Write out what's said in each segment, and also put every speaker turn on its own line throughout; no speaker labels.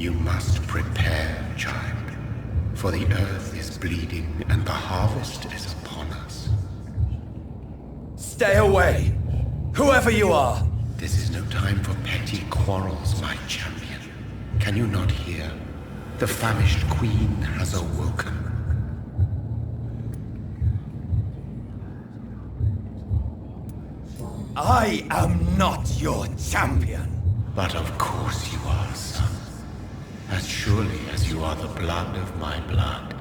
You must prepare, child, for the earth is bleeding and the harvest is upon us.
Stay away, whoever you are!
This is no time for petty quarrels, my champion. Can you not hear? The famished queen has awoken.
I am not your champion.
But of course you are, son. As surely as you are the blood of my blood.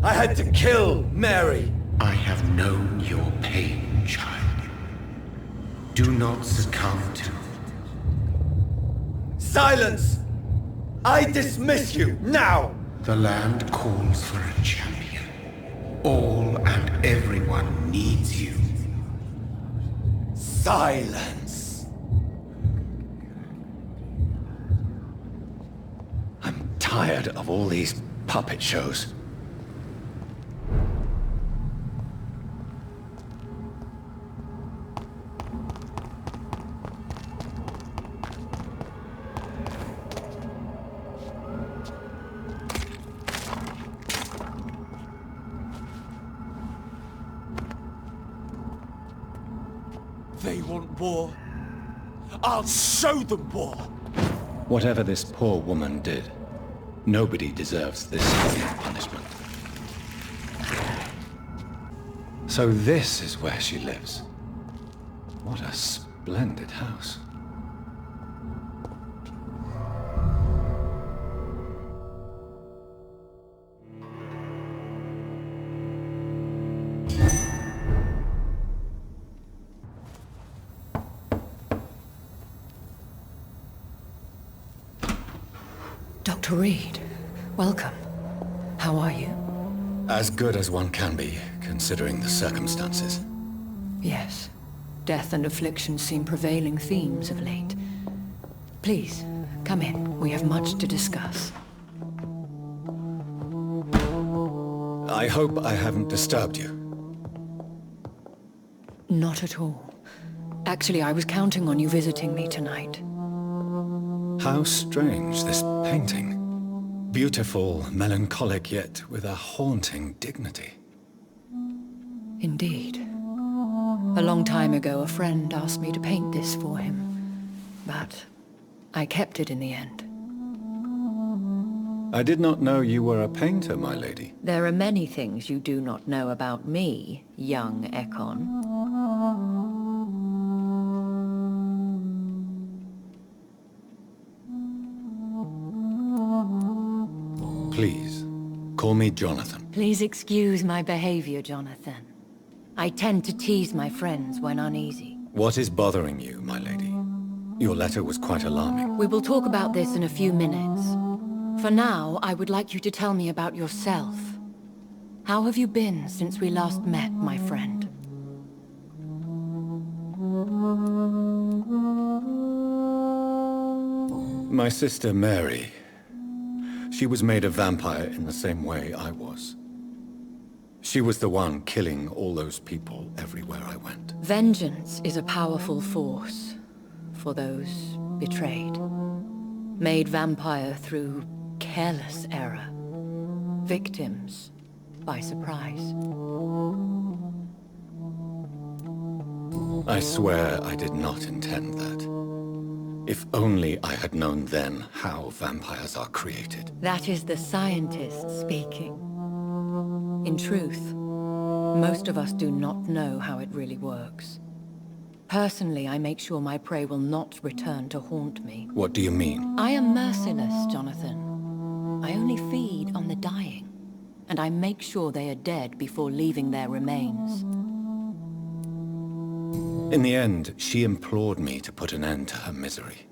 I had to kill Mary.
I have known your pain, child. Do not succumb to...
Silence! I dismiss you, now!
The land calls for a champion. All and everyone needs you.
Silence! I'm tired of all these puppet shows. They want war. I'll show them war!
Whatever this poor woman did, nobody deserves this heavy punishment. So this is where she lives. What a splendid house.
Dr. Reid, welcome. How are you?
As good as one can be, considering the circumstances.
Yes. Death and affliction seem prevailing themes of late. Please, come in. We have much to discuss.
I hope I haven't disturbed you.
Not at all. Actually, I was counting on you visiting me tonight.
How strange, this painting. Beautiful, melancholic, yet with a haunting dignity.
Indeed. A long time ago, a friend asked me to paint this for him, but I kept it in the end.
I did not know you were a painter, my lady.
There are many things you do not know about me, young Ekon.
Please, call me Jonathan.
Please excuse my behavior, Jonathan. I tend to tease my friends when uneasy.
What is bothering you, my lady? Your letter was quite alarming.
We will talk about this in a few minutes. For now, I would like you to tell me about yourself. How have you been since we last met, my friend?
My sister Mary. She was made a vampire in the same way I was. She was the one killing all those people everywhere I went.
Vengeance is a powerful force for those betrayed. Made vampire through careless error. Victims by surprise.
I swear I did not intend that. If only I had known then how vampires are created.
That is the scientist speaking. In truth, most of us do not know how it really works. Personally, I make sure my prey will not return to haunt me.
What do you mean?
I am merciless, Jonathan. I only feed on the dying, and I make sure they are dead before leaving their remains.
In the end, she implored me to put an end to her misery.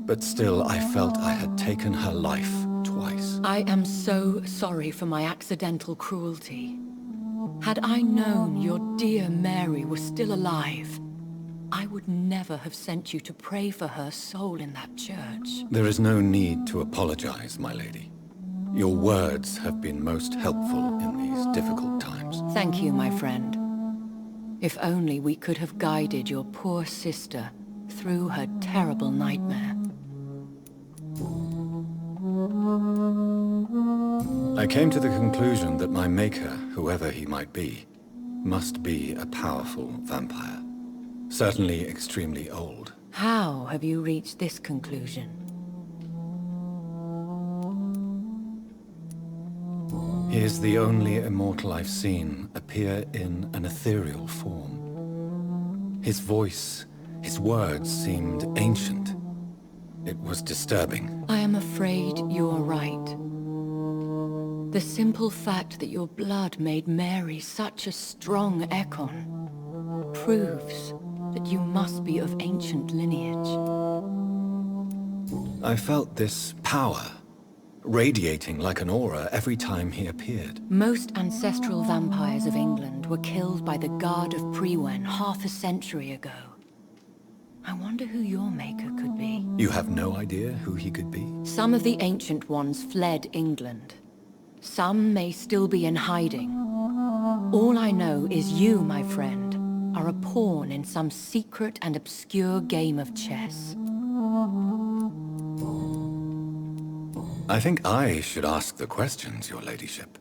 But still, I felt I had taken her life twice.
I am so sorry for my accidental cruelty. Had I known your dear Mary was still alive, I would never have sent you to pray for her soul in that church.
There is no need to apologize, my lady. Your words have been most helpful in these difficult times.
Thank you, my friend. If only we could have guided your poor sister through her terrible nightmare.
I came to the conclusion that my maker, whoever he might be, must be a powerful vampire. Certainly extremely old.
How have you reached this conclusion?
He is the only immortal I've seen appear in an ethereal form. His voice, his words seemed ancient. It was disturbing.
I am afraid you're right. The simple fact that your blood made Mary such a strong Ekon proves that you must be of ancient lineage.
I felt this power radiating like an aura every time he appeared.
Most ancestral vampires of England were killed by the Guard of Priwen half a century ago. I wonder who your maker could be.
You have no idea who he could be?
Some of the ancient ones fled England. Some may still be in hiding. All I know is you, my friend, are a pawn in some secret and obscure game of chess.
I think I should ask the questions, your ladyship.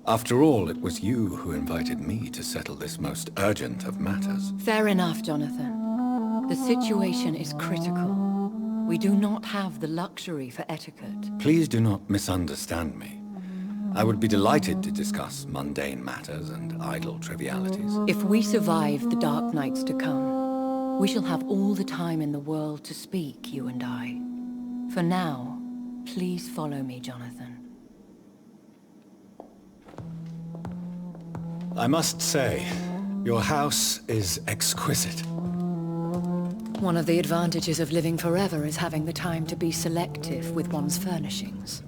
After all, it was you who invited me to settle this most urgent of matters.
Fair enough, Jonathan. The situation is critical. We do not have the luxury for etiquette.
Please do not misunderstand me. I would be delighted to discuss mundane matters and idle trivialities.
If we survive the dark nights to come, we shall have all the time in the world to speak, you and I. For now, please follow me, Jonathan.
I must say, your house is exquisite.
One of the advantages of living forever is having the time to be selective with one's furnishings.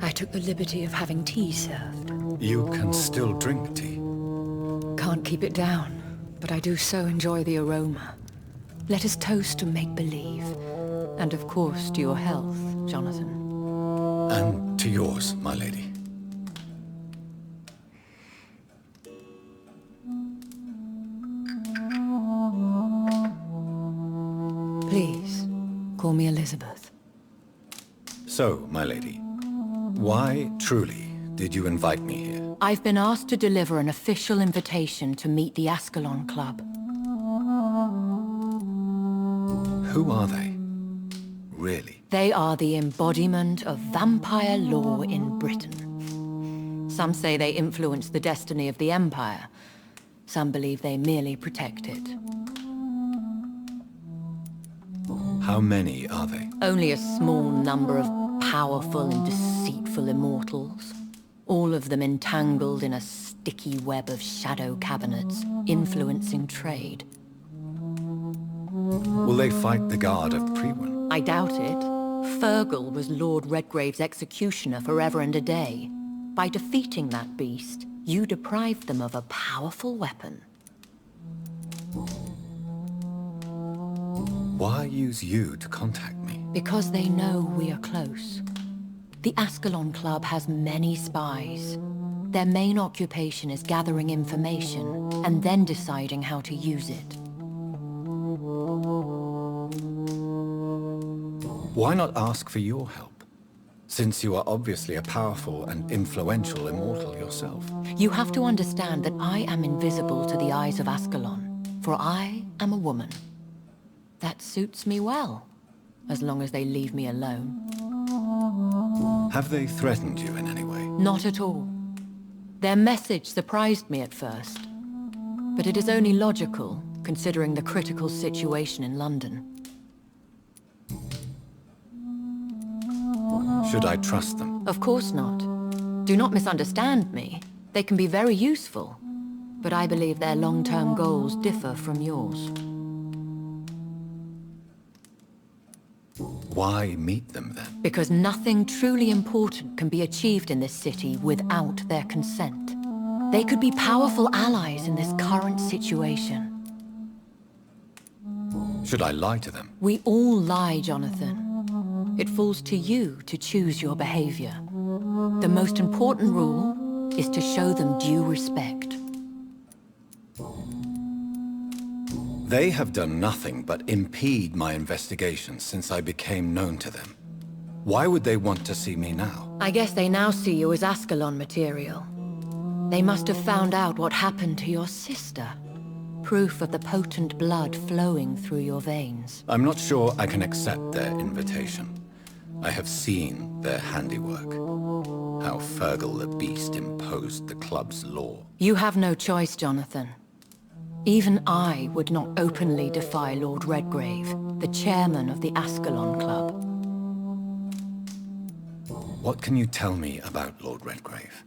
I took the liberty of having tea served.
You can still drink tea.
Can't keep it down, but I do so enjoy the aroma. Let us toast to make-believe. And of course to your health, Jonathan.
And to yours, my lady.
Please, call me Elizabeth.
So, my lady, why, truly, did you invite me here?
I've been asked to deliver an official invitation to meet the Ascalon Club.
Who are they? Really?
They are the embodiment of vampire law in Britain. Some say they influence the destiny of the Empire. Some believe they merely protect it.
How many are they?
Only a small number of powerful and deceitful immortals. All of them entangled in a sticky web of shadow cabinets, influencing trade.
Will they fight the Guard of Priwen?
I doubt it. Fergal was Lord Redgrave's executioner forever and a day. By defeating that beast, you deprived them of a powerful weapon.
Why use you to contact me?
Because they know we are close. The Ascalon Club has many spies. Their main occupation is gathering information and then deciding how to use it.
Why not ask for your help? Since you are obviously a powerful and influential immortal yourself.
You have to understand that I am invisible to the eyes of Ascalon, for I am a woman. That suits me well, as long as they leave me alone.
Have they threatened you in any way?
Not at all. Their message surprised me at first, but it is only logical, considering the critical situation in London.
Should I trust them?
Of course not. Do not misunderstand me. They can be very useful, but I believe their long-term goals differ from yours.
Why meet them then?
Because nothing truly important can be achieved in this city without their consent. They could be powerful allies in this current situation.
Should I lie to them?
We all lie, Jonathan. It falls to you to choose your behavior. The most important rule is to show them due respect.
They have done nothing but impede my investigation since I became known to them. Why would they want to see me now?
I guess they now see you as Ascalon material. They must have found out what happened to your sister. Proof of the potent blood flowing through your veins.
I'm not sure I can accept their invitation. I have seen their handiwork. How Fergal the Beast imposed the club's law.
You have no choice, Jonathan. Even I would not openly defy Lord Redgrave, the chairman of the Ascalon Club.
What can you tell me about Lord Redgrave?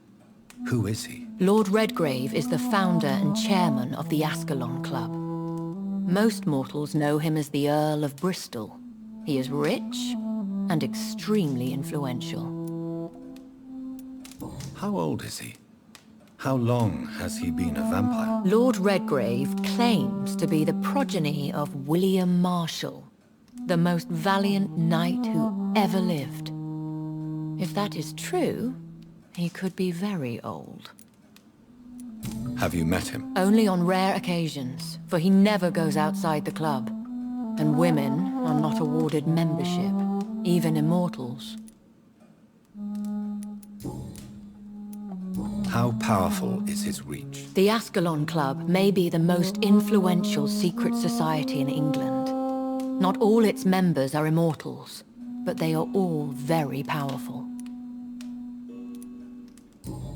Who is he?
Lord Redgrave is the founder and chairman of the Ascalon Club. Most mortals know him as the Earl of Bristol. He is rich and extremely influential.
How old is he? How long has he been a vampire?
Lord Redgrave claims to be the progeny of William Marshall, the most valiant knight who ever lived. If that is true, he could be very old.
Have you met him?
Only on rare occasions, for he never goes outside the club. And women are not awarded membership, even immortals.
How powerful is his reach?
The Ascalon Club may be the most influential secret society in England. Not all its members are immortals, but they are all very powerful.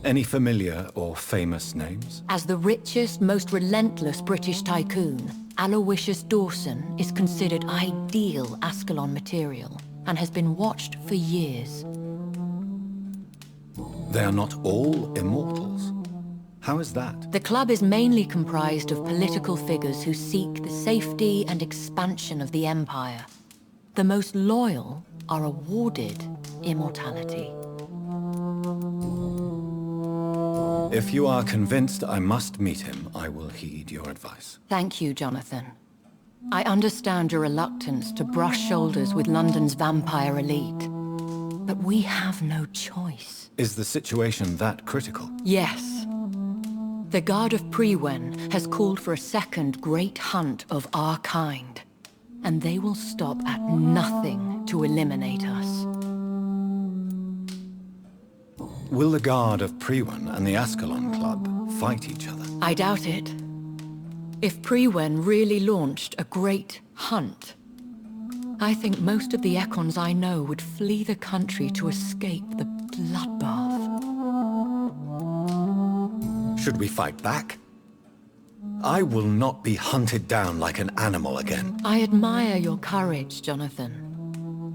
Any familiar or famous names?
As the richest, most relentless British tycoon, Aloysius Dawson is considered ideal Ascalon material and has been watched for years.
They are not all immortals. How is that?
The club is mainly comprised of political figures who seek the safety and expansion of the Empire. The most loyal are awarded immortality.
If you are convinced I must meet him, I will heed your advice.
Thank you, Jonathan. I understand your reluctance to brush shoulders with London's vampire elite. But we have no choice.
Is the situation that critical?
Yes. The Guard of Prewen has called for a second great hunt of our kind. And they will stop at nothing to eliminate us.
Will the Guard of Prewen and the Ascalon Club fight each other?
I doubt it. If Prewen really launched a great hunt, I think most of the Ekons I know would flee the country to escape the bloodbath.
Should we fight back? I will not be hunted down like an animal again.
I admire your courage, Jonathan.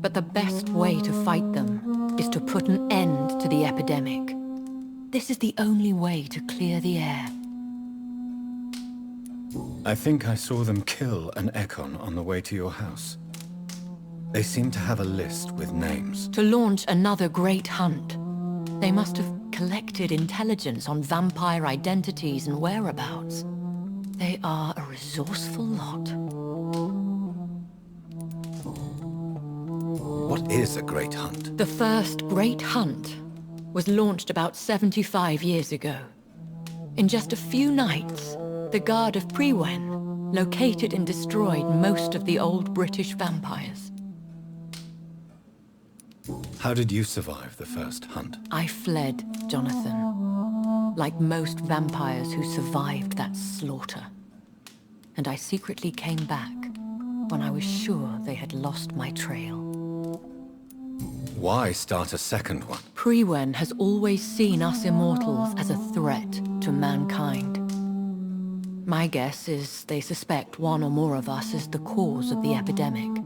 But the best way to fight them is to put an end to the epidemic. This is the only way to clear the air.
I think I saw them kill an Ekon on the way to your house. They seem to have a list with names.
To launch another great hunt, they must have collected intelligence on vampire identities and whereabouts. They are a resourceful lot.
What is a great hunt?
The first great hunt was launched about 75 years ago. In just a few nights, the Guard of Prewen located and destroyed most of the old British vampires.
How did you survive the first hunt?
I fled, Jonathan, like most vampires who survived that slaughter. And I secretly came back when I was sure they had lost my trail.
Why start a second one?
Prewen has always seen us immortals as a threat to mankind. My guess is they suspect one or more of us as the cause of the epidemic.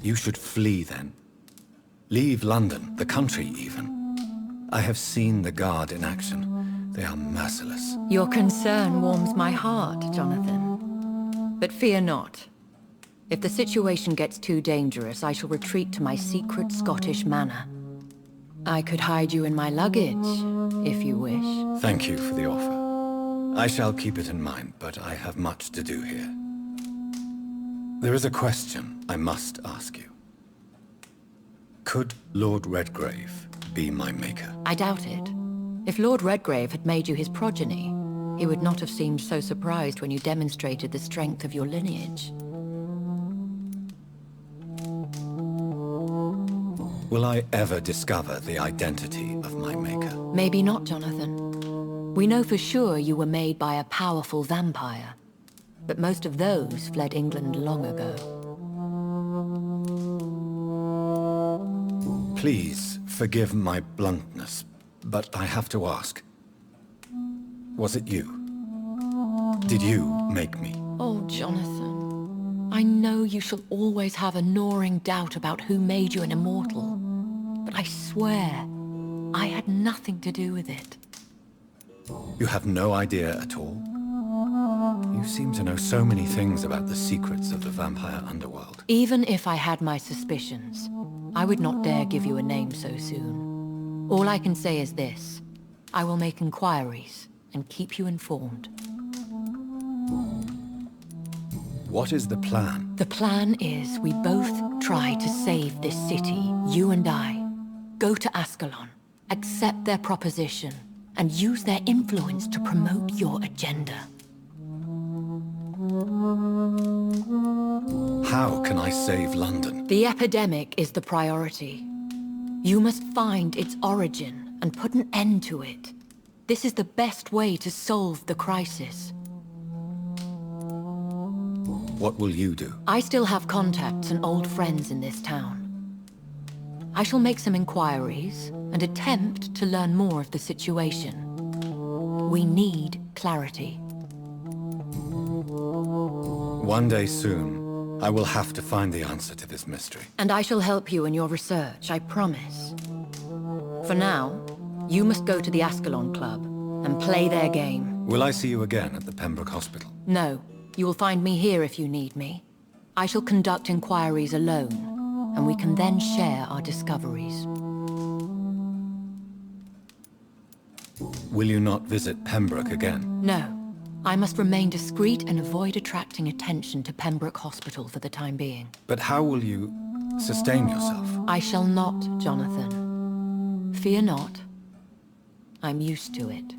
You should flee then. Leave London, the country even. I have seen the Guard in action. They are merciless.
Your concern warms my heart, Jonathan. But fear not. If the situation gets too dangerous, I shall retreat to my secret Scottish manor. I could hide you in my luggage, if you wish.
Thank you for the offer. I shall keep it in mind, but I have much to do here. There is a question I must ask you. Could Lord Redgrave be my maker?
I doubt it. If Lord Redgrave had made you his progeny, he would not have seemed so surprised when you demonstrated the strength of your lineage.
Will I ever discover the identity of my maker?
Maybe not, Jonathan. We know for sure you were made by a powerful vampire. But most of those fled England long ago.
Please forgive my bluntness, but I have to ask. Was it you? Did you make me?
Oh, Jonathan. I know you shall always have a gnawing doubt about who made you an immortal. But I swear, I had nothing to do with it.
You have no idea at all? You seem to know so many things about the secrets of the vampire underworld.
Even if I had my suspicions, I would not dare give you a name so soon. All I can say is this. I will make inquiries and keep you informed.
What is the plan?
The plan is we both try to save this city, you and I. Go to Ascalon, accept their proposition, and use their influence to promote your agenda.
How can I save London?
The epidemic is the priority. You must find its origin and put an end to it. This is the best way to solve the crisis.
What will you do?
I still have contacts and old friends in this town. I shall make some inquiries and attempt to learn more of the situation. We need clarity.
One day soon, I will have to find the answer to this mystery.
And I shall help you in your research, I promise. For now, you must go to the Ascalon Club and play their game.
Will I see you again at the Pembroke Hospital?
No, you will find me here if you need me. I shall conduct inquiries alone, and we can then share our discoveries.
Will you not visit Pembroke again?
No. I must remain discreet and avoid attracting attention to Pembroke Hospital for the time being.
But how will you sustain yourself?
I shall not, Jonathan. Fear not. I'm used to it.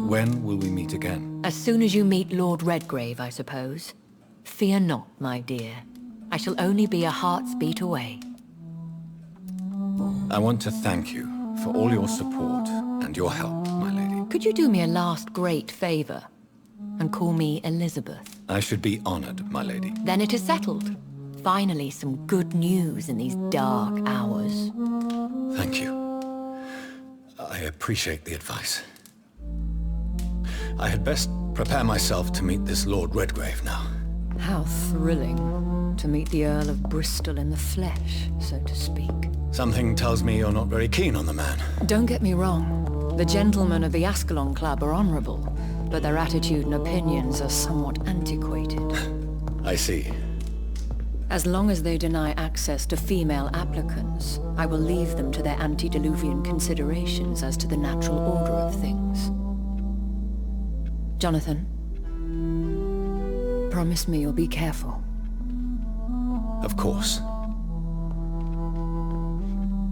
When will we meet again?
As soon as you meet Lord Redgrave, I suppose. Fear not, my dear. I shall only be a heart's beat away.
I want to thank you for all your support and your help, my lady.
Could you do me a last great favor and call me Elizabeth?
I should be honored, my lady.
Then it is settled. Finally, some good news in these dark hours.
Thank you. I appreciate the advice. I had best prepare myself to meet this Lord Redgrave now.
How thrilling to meet the Earl of Bristol in the flesh, so to speak.
Something tells me you're not very keen on the man.
Don't get me wrong. The gentlemen of the Ascalon Club are honorable, but their attitude and opinions are somewhat antiquated.
I see.
As long as they deny access to female applicants, I will leave them to their antediluvian considerations as to the natural order of things. Jonathan, promise me you'll be careful.
Of course.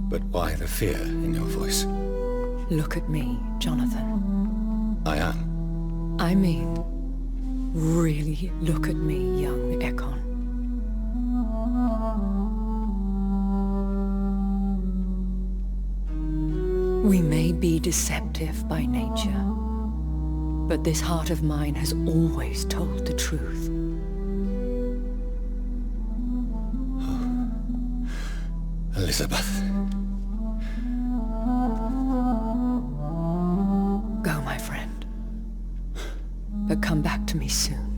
But why the fear in your voice?
Look at me, Jonathan.
I am.
I mean, really look at me, young Ekon. We may be deceptive by nature, but this heart of mine has always told the truth.
Elizabeth.
Go, my friend. But come back to me soon.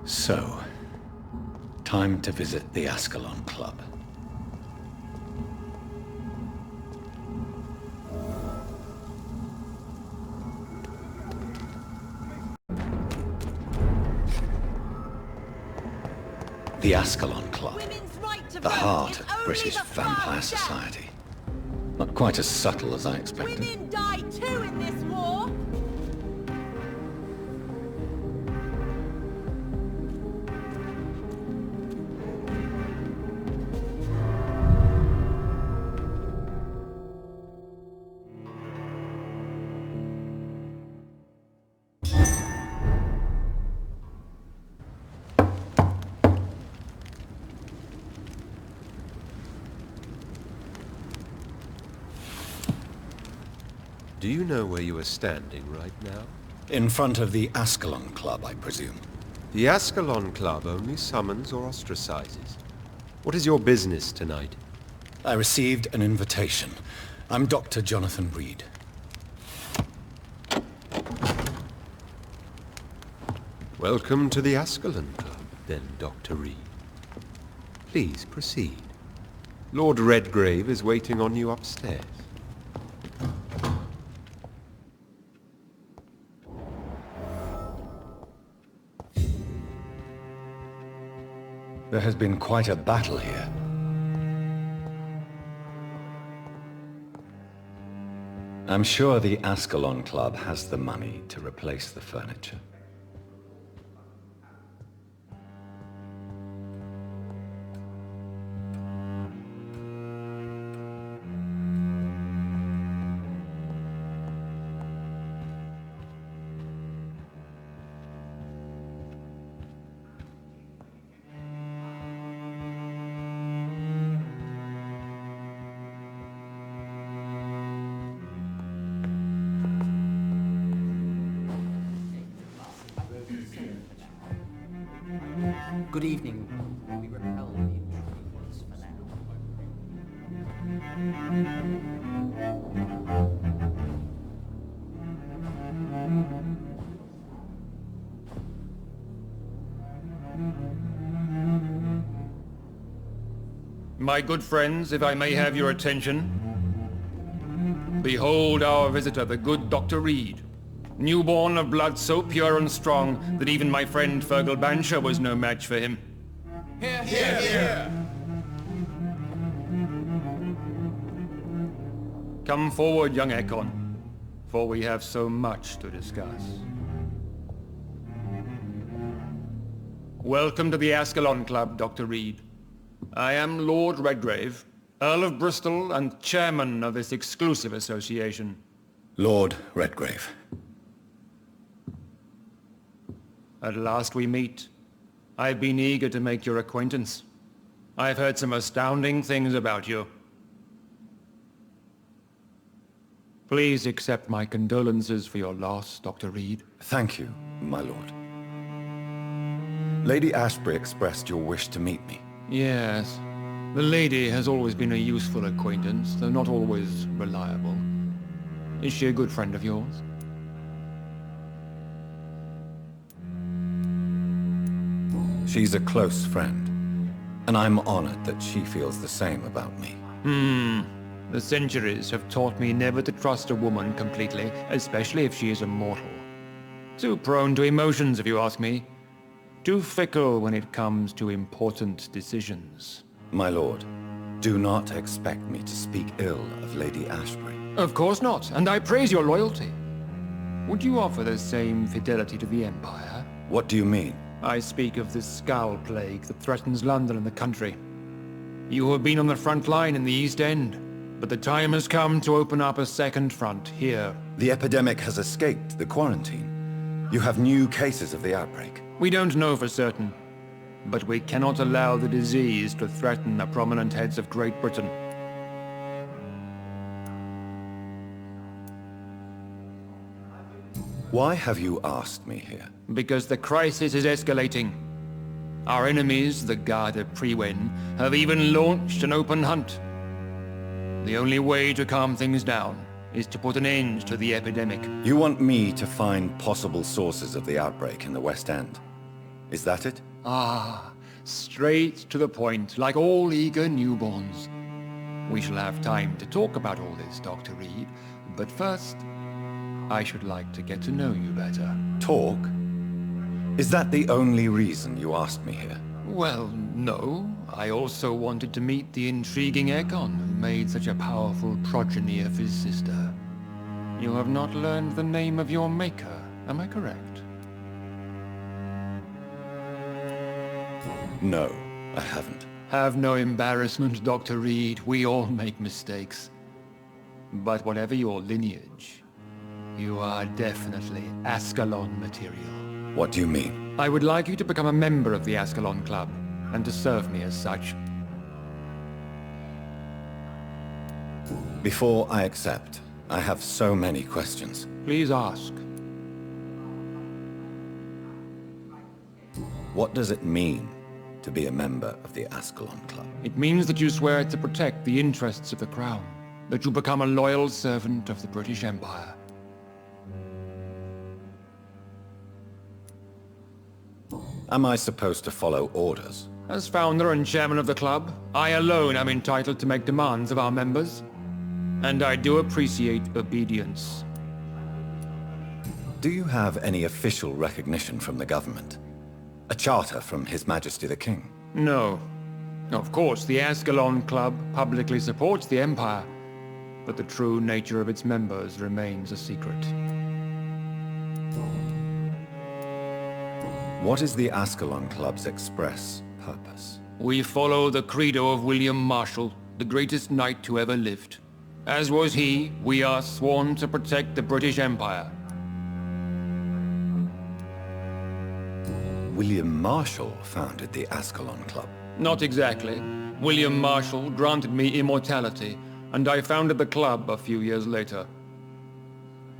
So, time to visit the Ascalon Club. The Ascalon Club.
Women's right
The heart of British vampire society. Not quite as subtle as I expected.
Women die too in this war!
Do you know where you are standing right now?
In front of the Ascalon Club, I presume.
The Ascalon Club only summons or ostracizes. What is your business tonight?
I received an invitation. I'm Dr. Jonathan Reid.
Welcome to the Ascalon Club, then, Dr. Reid. Please proceed. Lord Redgrave is waiting on you upstairs.
There has been quite a battle here. I'm sure the Ascalon Club has the money to replace the furniture.
Good evening. We repel the intruders for now.
My good friends, if I may have your attention. Behold our visitor, the good Dr. Reid. Newborn of blood so pure and strong that even my friend Fergal Bansher was no match for him.
Here, here, here!
Come forward, young Ekon, for we have so much to discuss. Welcome to the Ascalon Club, Dr. Reid. I am Lord Redgrave, Earl of Bristol and chairman of this exclusive association.
Lord Redgrave.
At last we meet. I've been eager to make your acquaintance. I've heard some astounding things about you. Please accept my condolences for your loss, Dr. Reid.
Thank you, my lord. Lady Ashbury expressed your wish to meet me.
Yes. The lady has always been a useful acquaintance, though not always reliable. Is she a good friend of yours?
She's a close friend, and I'm honored that she feels the same about me.
The centuries have taught me never to trust a woman completely, especially if she is a mortal. Too prone to emotions, if you ask me. Too fickle when it comes to important decisions.
My lord, do not expect me to speak ill of Lady Ashbury.
Of course not, and I praise your loyalty. Would you offer the same fidelity to the Empire?
What do you mean?
I speak of this Skull Plague that threatens London and the country. You have been on the front line in the East End, but the time has come to open up a second front here.
The epidemic has escaped the quarantine. You have new cases of the outbreak.
We don't know for certain, but we cannot allow the disease to threaten the prominent heads of Great Britain.
Why have you asked me here?
Because the crisis is escalating. Our enemies, the Garda Priwen, have even launched an open hunt. The only way to calm things down is to put an end to the epidemic.
You want me to find possible sources of the outbreak in the West End. Is that it?
Ah, straight to the point, like all eager newborns. We shall have time to talk about all this, Dr. Reid, but first, I should like to get to know you better.
Talk? Is that the only reason you asked me here?
Well, no. I also wanted to meet the intriguing Ekon who made such a powerful progeny of his sister. You have not learned the name of your maker, am I correct?
No, I haven't.
Have no embarrassment, Dr. Reid. We all make mistakes. But whatever your lineage, you are definitely Ascalon material.
What do you mean?
I would like you to become a member of the Ascalon Club, and to serve me as such.
Before I accept, I have so many questions.
Please ask.
What does it mean to be a member of the Ascalon Club?
It means that you swear to protect the interests of the Crown, that you become a loyal servant of the British Empire.
Am I supposed to follow orders?
As founder and chairman of the club, I alone am entitled to make demands of our members. And I do appreciate obedience.
Do you have any official recognition from the government? A charter from His Majesty the King?
No. Of course, the Ascalon Club publicly supports the Empire, but the true nature of its members remains a secret.
What is the Ascalon Club's express purpose?
We follow the credo of William Marshall, the greatest knight who ever lived. As was he, we are sworn to protect the British Empire.
William Marshall founded the Ascalon Club.
Not exactly. William Marshall granted me immortality, and I founded the club a few years later.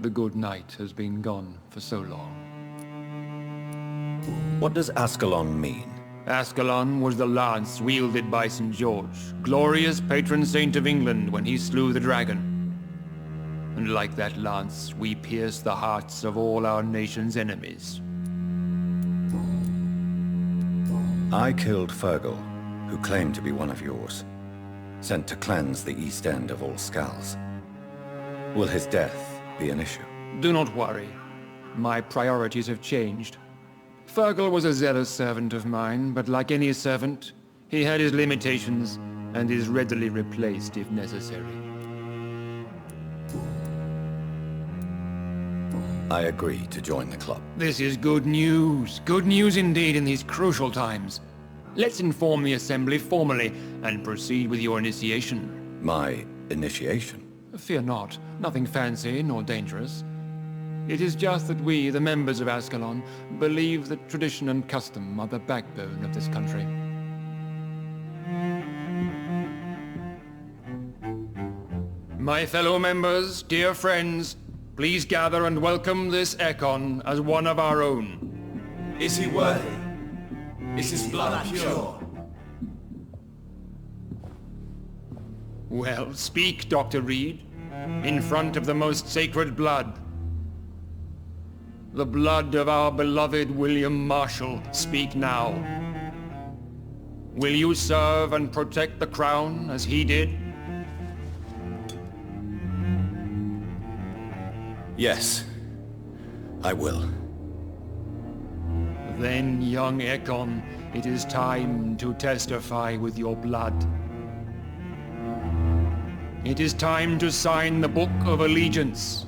The good knight has been gone for so long.
What does Ascalon mean?
Ascalon was the lance wielded by St. George, glorious patron saint of England when he slew the dragon. And like that lance, we pierce the hearts of all our nation's enemies.
I killed Fergal, who claimed to be one of yours, sent to cleanse the East End of all Skulls. Will his death be an issue?
Do not worry. My priorities have changed. Fergal was a zealous servant of mine, but like any servant, he had his limitations and is readily replaced if necessary.
I agree to join the club.
This is good news. Good news indeed in these crucial times. Let's inform the Assembly formally and proceed with your initiation.
My initiation?
Fear not. Nothing fancy nor dangerous. It is just that we, the members of Ascalon, believe that tradition and custom are the backbone of this country. My fellow members, dear friends, please gather and welcome this Ekon as one of our own.
Is he worthy? Is his blood pure?
Well, speak, Dr. Reid, in front of the most sacred blood. The blood of our beloved William Marshall, speak now. Will you serve and protect the crown as he did?
Yes, I will.
Then, young Ekon, it is time to testify with your blood. It is time to sign the Book of Allegiance.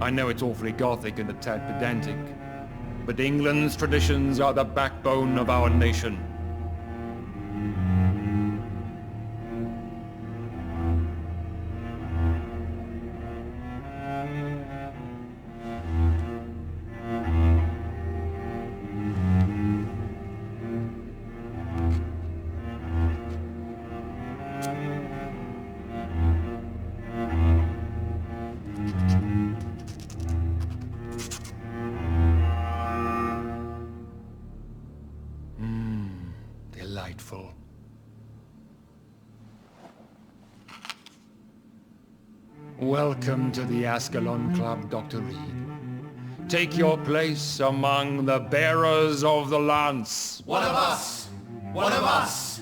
I know it's awfully gothic and a tad pedantic, but England's traditions are the backbone of our nation. Delightful. Welcome to the Ascalon Club, Dr. Reid. Take your place among the bearers of the lance.
One of us! One of us!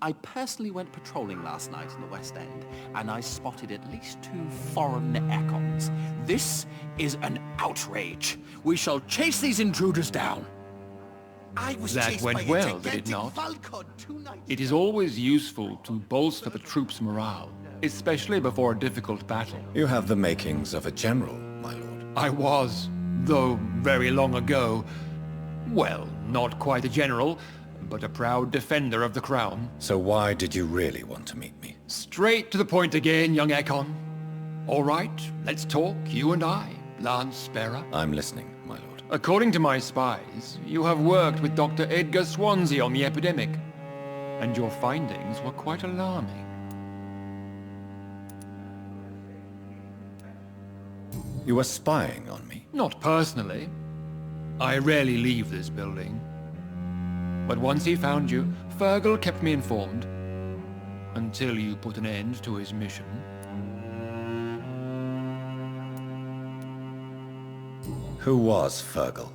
I personally went patrolling last night in the West End, and I spotted at least 2 foreign econs. This is an outrage. We shall chase these intruders down.
I was
That
chased
went
by a
well, did it
gigantic
not?
Falcon 2 nights
It is always useful to bolster the troops' morale, especially before a difficult battle.
You have the makings of a general, my lord.
I was, though very long ago, well, not quite a general, but a proud defender of the crown.
So why did you really want to meet me?
Straight to the point again, young Ekon. All right, let's talk, you and I, Lance Sparrow.
I'm listening, my lord.
According to my spies, you have worked with Dr. Edgar Swansea on the epidemic, and your findings were quite alarming.
You were spying on me?
Not personally. I rarely leave this building. But once he found you, Fergal kept me informed. Until you put an end to his mission.
Who was Fergal?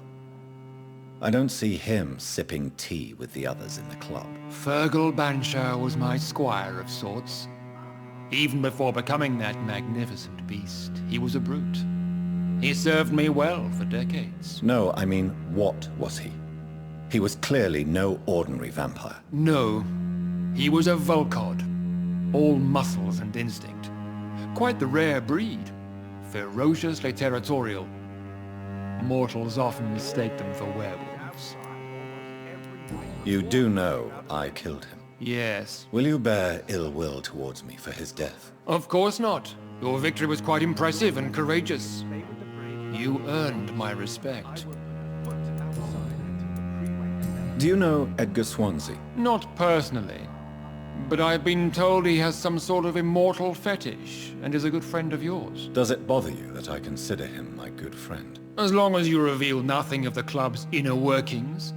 I don't see him sipping tea with the others in the club.
Fergal Banshire was my squire of sorts. Even before becoming that magnificent beast, he was a brute. He served me well for decades.
No, I mean, what was he? He was clearly no ordinary vampire.
No, he was a Volcod. All muscles and instinct. Quite the rare breed. Ferociously territorial. Mortals often mistake them for werewolves.
You do know I killed him.
Yes.
Will you bear ill will towards me for his death?
Of course not. Your victory was quite impressive and courageous. You earned my respect.
Do you know Edgar Swansea?
Not personally. But I've been told he has some sort of immortal fetish and is a good friend of yours.
Does it bother you that I consider him my good friend?
As long as you reveal nothing of the club's inner workings,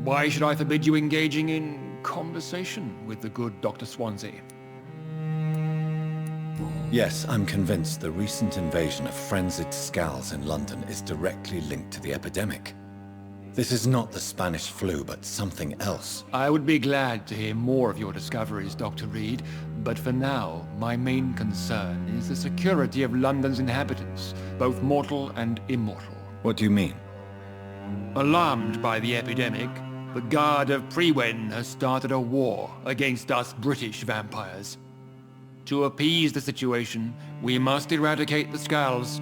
why should I forbid you engaging in conversation with the good Dr. Swansea?
Yes, I'm convinced the recent invasion of frenzied scowls in London is directly linked to the epidemic. This is not the Spanish flu, but something else.
I would be glad to hear more of your discoveries, Dr. Reid, but for now, my main concern is the security of London's inhabitants, both mortal and immortal.
What do you mean?
Alarmed by the epidemic, the Guard of Prewen has started a war against us British vampires. To appease the situation, we must eradicate the Skulls.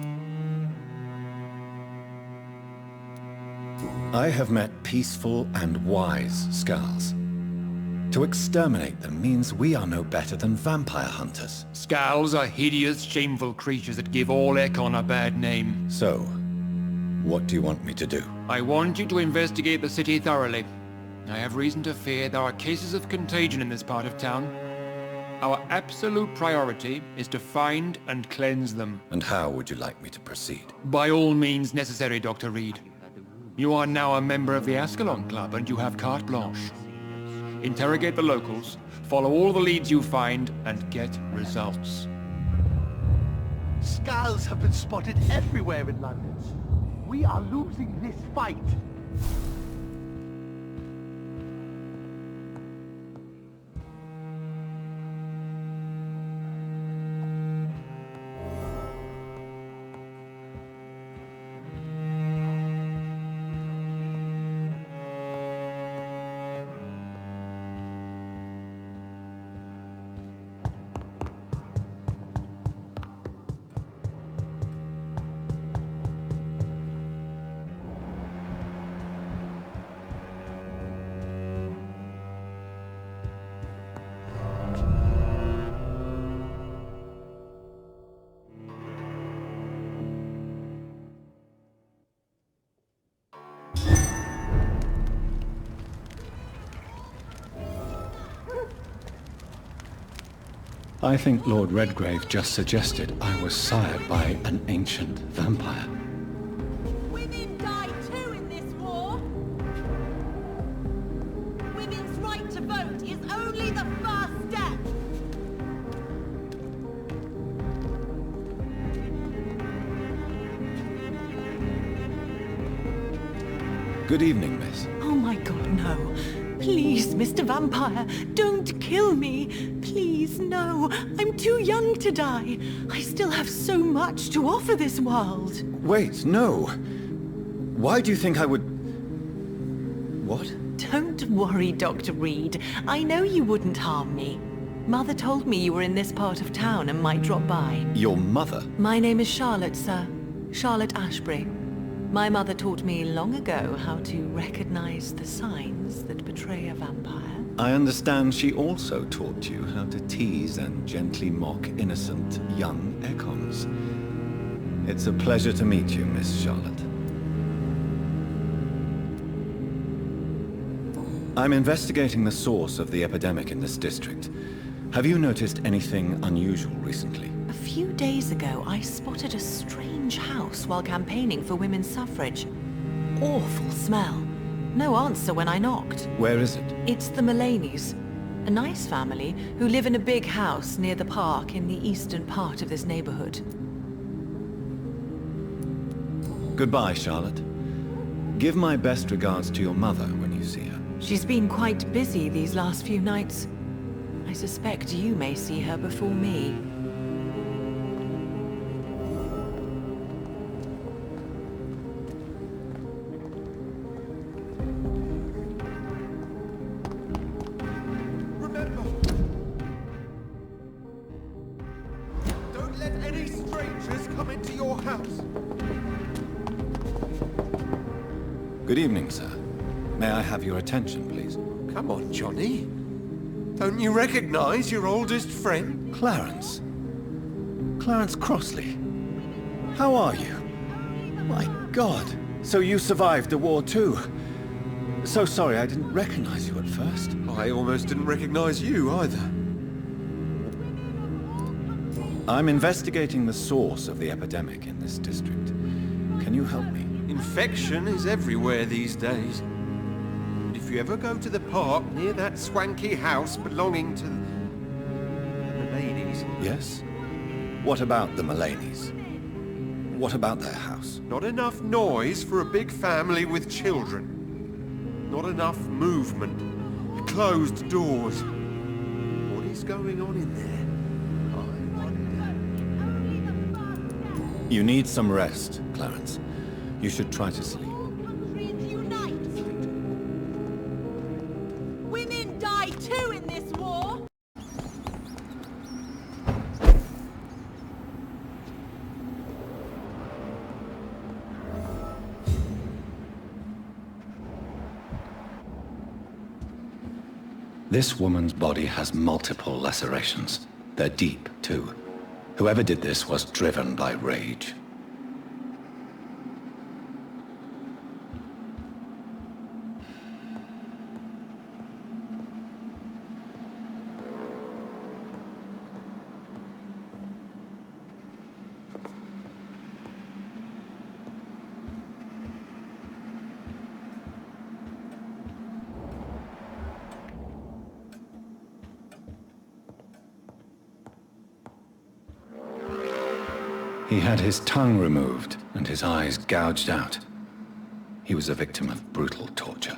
I have met peaceful and wise Skulls. To exterminate them means we are no better than vampire hunters.
Skulls are hideous, shameful creatures that give all Ekon a bad name.
So, what do you want me to do?
I want you to investigate the city thoroughly. I have reason to fear there are cases of contagion in this part of town. Our absolute priority is to find and cleanse them.
And how would you like me to proceed?
By all means necessary, Dr. Reid. You are now a member of the Ascalon Club and you have carte blanche. Interrogate the locals, follow all the leads you find, and get results.
Skulls have been spotted everywhere in London. We are losing this fight.
I think Lord Redgrave just suggested I was sired by an ancient vampire.
Women die too in this war. Women's right to vote is only the first step.
Good evening, miss.
Oh my god, no. Please, Mr. Vampire, don't kill me. Please, no. I'm too young to die. I still have so much to offer this world.
Wait, no. Why do you think I would... What?
Don't worry, Dr. Reid. I know you wouldn't harm me. Mother told me you were in this part of town and might drop by.
Your mother?
My name is Charlotte, sir. Charlotte Ashbury. My mother taught me long ago how to recognize the signs that betray a vampire.
I understand she also taught you how to tease and gently mock innocent young Ekons. It's a pleasure to meet you, Miss Charlotte. I'm investigating the source of the epidemic in this district. Have you noticed anything unusual recently?
A few days ago, I spotted a strange house while campaigning for women's suffrage. Awful smell. No answer when I knocked.
Where is it?
It's the Mullaneys, a nice family who live in a big house near the park in the eastern part of this neighborhood.
Goodbye, Charlotte. Give my best regards to your mother when you see her.
She's been quite busy these last few nights. I suspect you may see her before me.
Remember, don't let any strangers come into your house.
Good evening, sir. May I have your attention, please?
Come on, Johnny. Don't you recognize your oldest friend?
Clarence. Clarence Crossley. How are you? My God. So you survived the war too. So sorry I didn't recognize you at first.
I almost didn't recognize you either.
I'm investigating the source of the epidemic in this district. Can you help me?
Infection is everywhere these days. And if you ever go to the park near that swanky house belonging to the ladies...
Yes? What about the Mullaneys? What about their house?
Not enough noise for a big family with children. Not enough movement. Closed doors. What is going on in there? I wonder.
You need some rest, Clarence. You should try to sleep.
Countries unite! Women die too in this war!
This woman's body has multiple lacerations. They're deep, too. Whoever did this was driven by rage. He had his tongue removed and his eyes gouged out. He was a victim of brutal torture.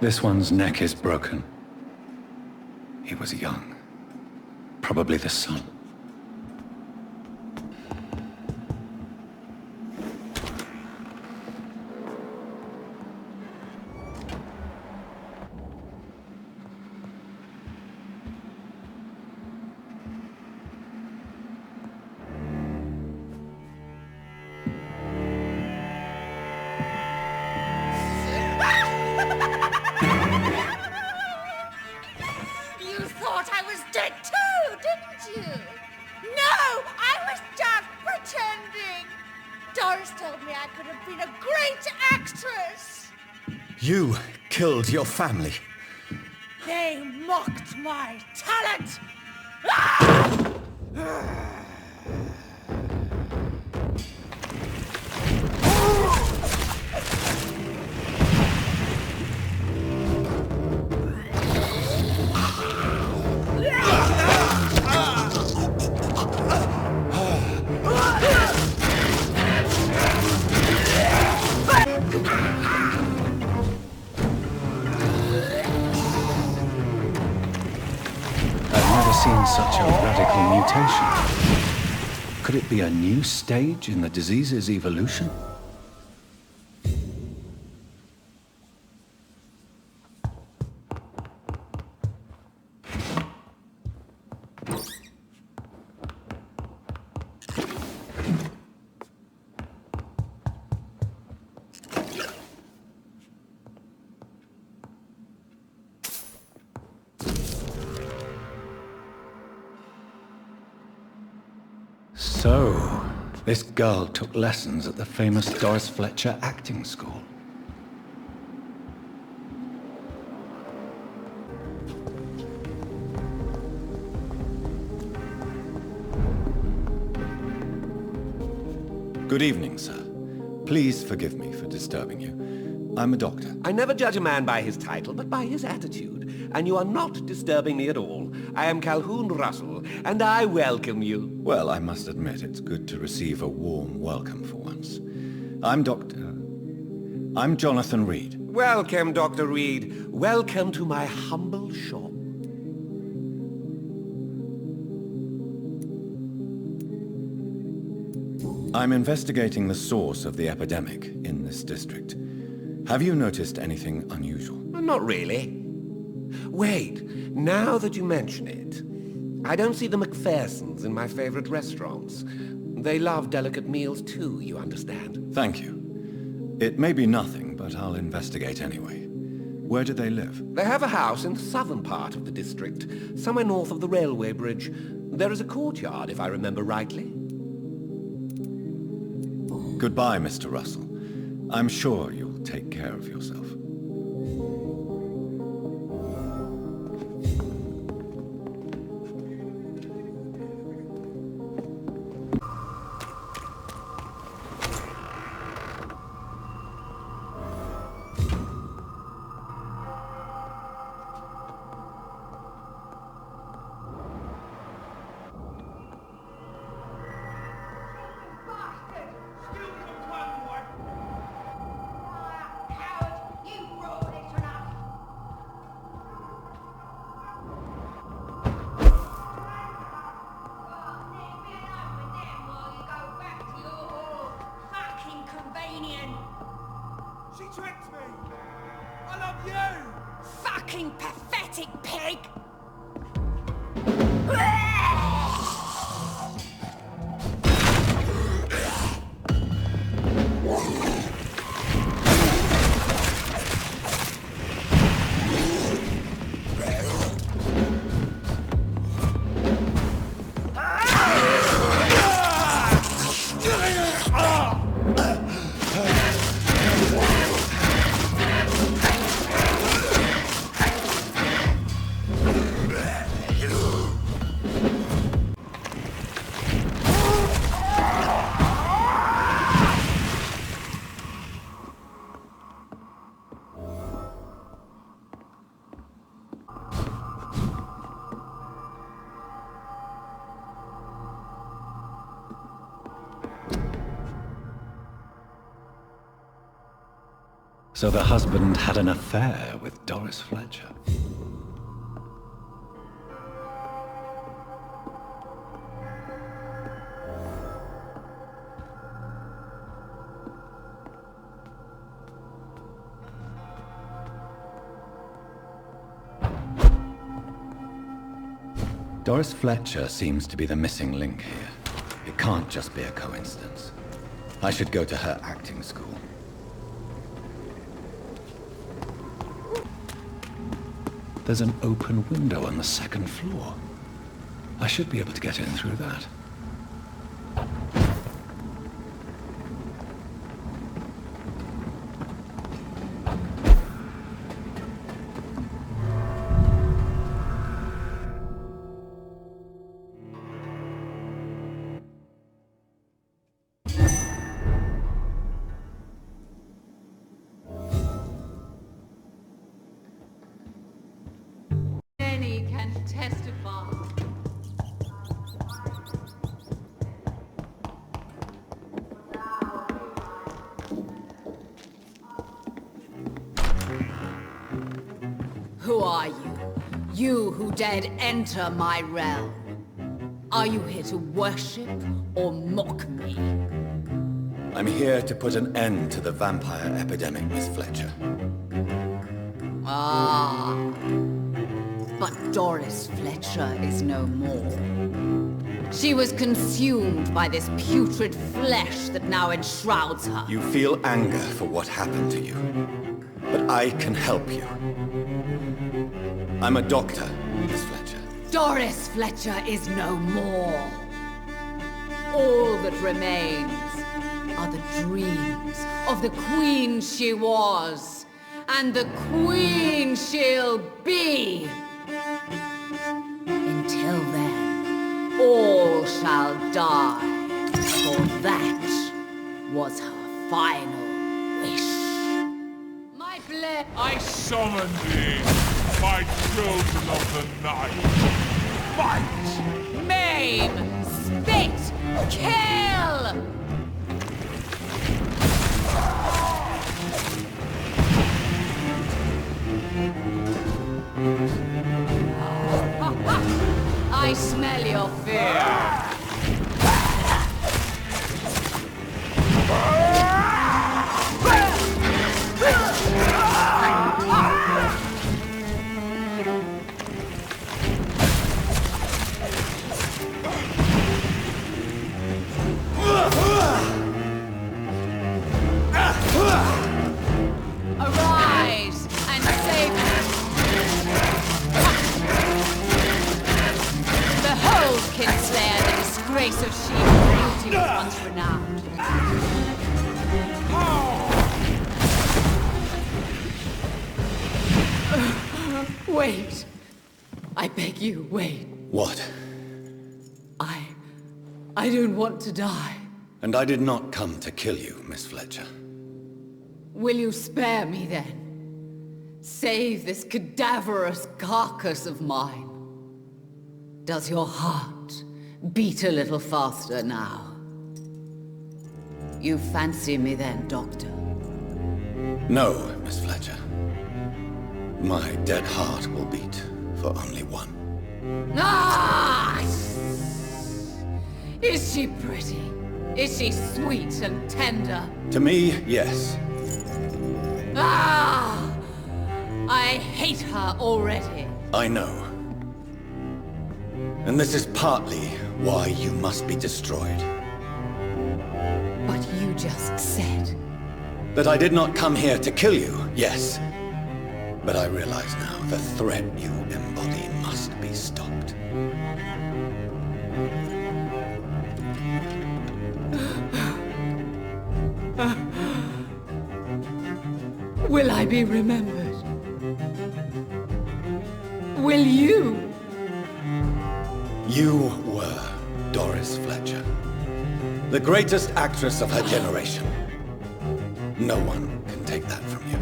This one's neck is broken. He was young. Probably the son.
You thought I was dead too, didn't you? No, I was just pretending. Doris told me I could have been a great actress.
You killed your family.
They mocked my talent.
seen such a radical mutation? Could it be a new stage in the disease's evolution? So, this girl took lessons at the famous Doris Fletcher acting school. Good evening, sir. Please forgive me for disturbing you. I'm a doctor.
I never judge a man by his title, but by his attitude. And you are not disturbing me at all. I am Calhoun Russell, and I welcome you.
Well, I must admit it's good to receive a warm welcome for once. I'm Jonathan Reid.
Welcome, Dr. Reid. Welcome to my humble shop.
I'm investigating the source of the epidemic in this district. Have you noticed anything unusual?
Not really. Wait, now that you mention it, I don't see the McPhersons in my favorite restaurants. They love delicate meals too, you understand.
Thank you. It may be nothing, but I'll investigate anyway. Where do they live?
They have a house in the southern part of the district, somewhere north of the railway bridge. There is a courtyard, if I remember rightly.
Goodbye, Mr. Russell. I'm sure you'll take care of yourself.
She tricked me! I love you!
Fucking pathetic pig!
So the husband had an affair with Doris Fletcher. Doris Fletcher seems to be the missing link here. It can't just be a coincidence. I should go to her acting school. There's an open window on the second floor. I should be able to get in through that.
Testify. Who are you?
You who dared enter my realm. Are you here to worship or mock me?
I'm here to put an end to the vampire epidemic, Miss Fletcher.
Ah. But Doris Fletcher is no more. She was consumed by this putrid flesh that now enshrouds her.
You feel anger for what happened to you, but I can help you. I'm a doctor, Miss Fletcher.
Doris Fletcher is no more. All that remains are the dreams of the queen she was, and the queen she'll be. Until then, all shall die, for that was her final wish. My blade.
I summon thee, my children of the night. Fight!
Maim! Spit! Kill! I smell your fear. Arise and save me. Behold, Kinslayer, the disgrace of she beauty was once renowned. Wait. I beg you, wait.
What?
I don't want to die.
And I did not come to kill you, Miss Fletcher.
Will you spare me then? Save this cadaverous carcass of mine. Does your heart beat a little faster now? You fancy me then, Doctor?
No, Miss Fletcher. My dead heart will beat for only one.
Ah! Is she pretty? Is she sweet and tender?
To me, yes.
Ah! I hate her already.
I know. And this is partly why you must be destroyed.
But you just said...
That I did not come here to kill you, yes. But I realize now the threat you embody must be stopped.
Will I be remembered? Will you?
You were Doris Fletcher, the greatest actress of her generation. No one can take that from you.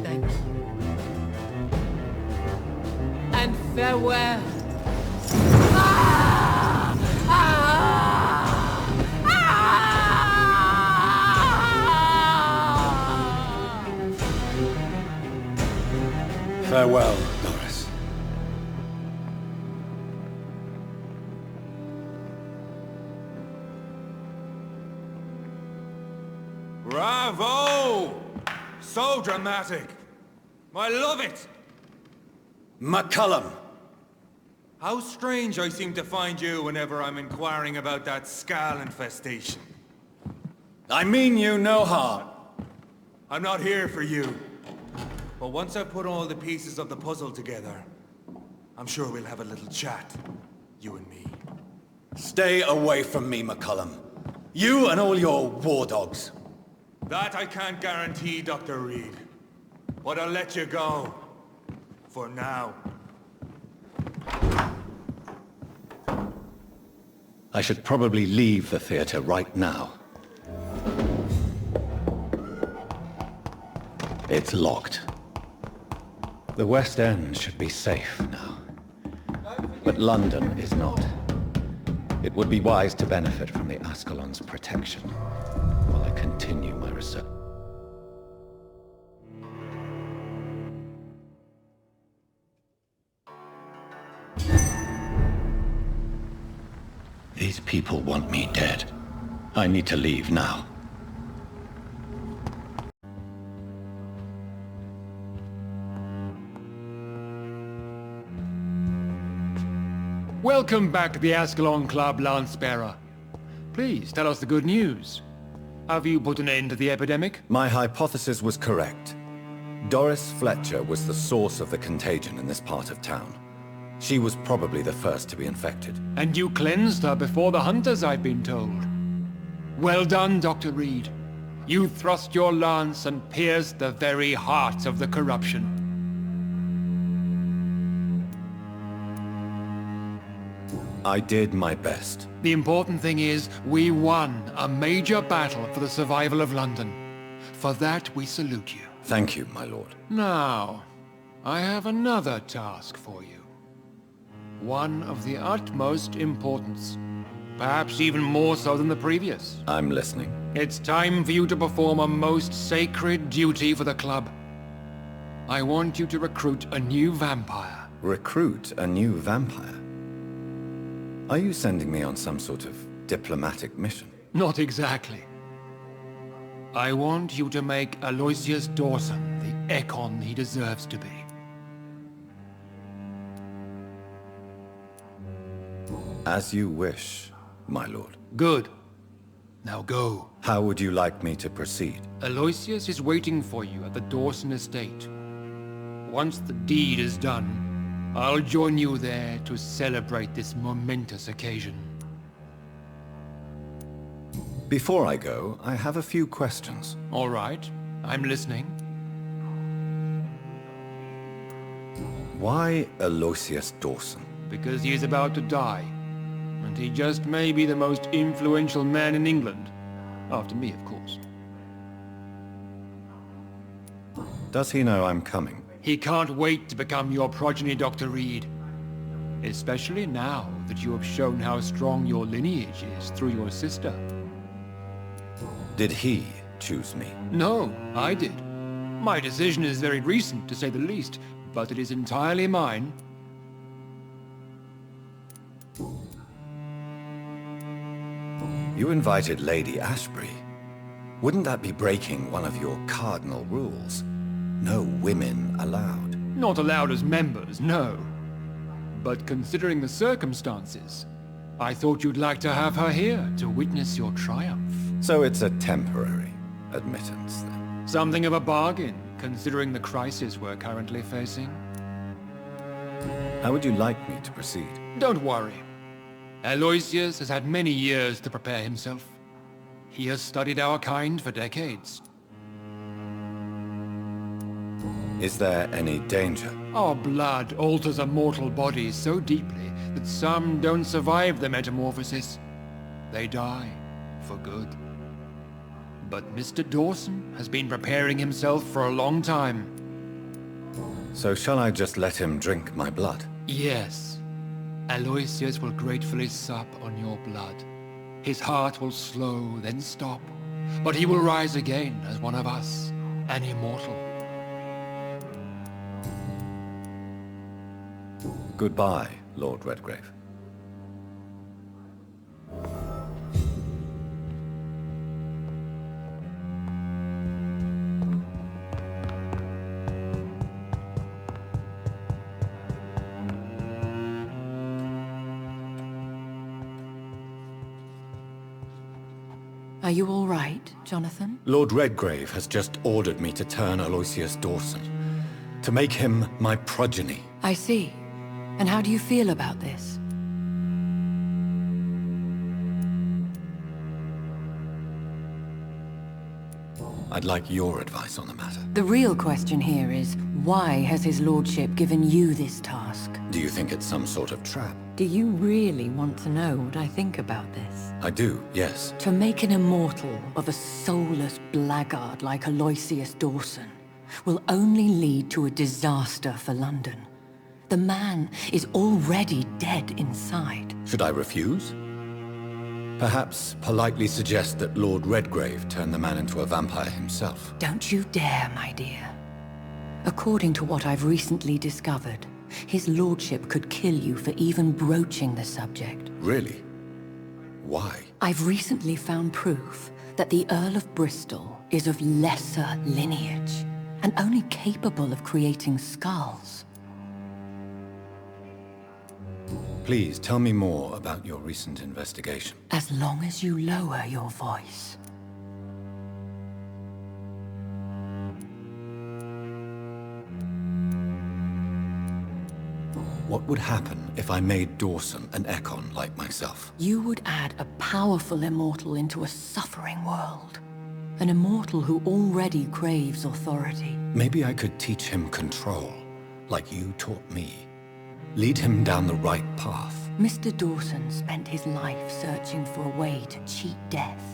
Thank you. And farewell. Ah! Ah! Ah!
Farewell, Doris.
Bravo! So dramatic. I love it.
McCullum!
How strange I seem to find you whenever I'm inquiring about that Skal infestation.
I mean you no harm.
I'm not here for you. But once I put all the pieces of the puzzle together, I'm sure we'll have a little chat, you and me.
Stay away from me, McCullum. You and all your war dogs.
That I can't guarantee, Dr. Reid. But I'll let you go. For now.
I should probably leave the theater right now. It's locked. The West End should be safe now. But London is not. It would be wise to benefit from the Ascalon's protection while I continue my research. These people want me dead. I need to leave now.
Welcome back to the Ascalon Club, Lance-Bearer. Please, tell us the good news. Have you put an end to the epidemic?
My hypothesis was correct. Doris Fletcher was the source of the contagion in this part of town. She was probably the first to be infected.
And you cleansed her before the hunters, I've been told. Well done, Dr. Reid. You thrust your lance and pierced the very heart of the corruption.
I did my best.
The important thing is, we won a major battle for the survival of London. For that, we salute you.
Thank you, my lord.
Now, I have another task for you. One of the utmost importance. Perhaps even more so than the previous.
I'm listening.
It's time for you to perform a most sacred duty for the club. I want you to recruit a new vampire.
Recruit a new vampire? Are you sending me on some sort of diplomatic mission?
Not exactly. I want you to make Aloysius Dawson the Ekon he deserves to be.
As you wish, my lord.
Good. Now go.
How would you like me to proceed?
Aloysius is waiting for you at the Dawson estate. Once the deed is done, I'll join you there to celebrate this momentous occasion.
Before I go, I have a few questions.
All right, I'm listening.
Why Aloysius Dawson?
Because he is about to die, and he just may be the most influential man in England. After me, of course.
Does he know I'm coming?
He can't wait to become your progeny, Dr. Reid. Especially now that you have shown how strong your lineage is through your sister.
Did he choose me?
No, I did. My decision is very recent, to say the least, but it is entirely mine.
You invited Lady Ashbury. Wouldn't that be breaking one of your cardinal rules? No women allowed.
Not allowed as members, no. But considering the circumstances, I thought you'd like to have her here to witness your triumph.
So it's a temporary admittance, then?
Something of a bargain, considering the crisis we're currently facing.
How would you like me to proceed?
Don't worry. Aloysius has had many years to prepare himself. He has studied our kind for decades.
Is there any danger?
Our blood alters a mortal body so deeply that some don't survive the metamorphosis. They die for good. But Mr. Dawson has been preparing himself for a long time.
So shall I just let him drink my blood?
Yes. Aloysius will gratefully sup on your blood. His heart will slow, then stop. But he will rise again as one of us, an immortal.
Goodbye, Lord Redgrave.
Are you all right, Jonathan?
Lord Redgrave has just ordered me to turn Aloysius Dawson, to make him my progeny.
I see. And how do you feel about this?
I'd like your advice on the matter.
The real question here is, why has his lordship given you this task?
Do you think it's some sort of trap?
Do you really want to know what I think about this?
I do, yes.
To make an immortal of a soulless blackguard like Aloysius Dawson will only lead to a disaster for London. The man is already dead inside.
Should I refuse? Perhaps politely suggest that Lord Redgrave turn the man into a vampire himself.
Don't you dare, my dear. According to what I've recently discovered, his lordship could kill you for even broaching the subject.
Really? Why?
I've recently found proof that the Earl of Bristol is of lesser lineage and only capable of creating skulls.
Please tell me more about your recent investigation.
As long as you lower your voice.
What would happen if I made Dawson an Ekon like myself?
You would add a powerful immortal into a suffering world. An immortal who already craves authority.
Maybe I could teach him control, like you taught me. Lead him down the right path.
Mr. Dawson spent his life searching for a way to cheat death.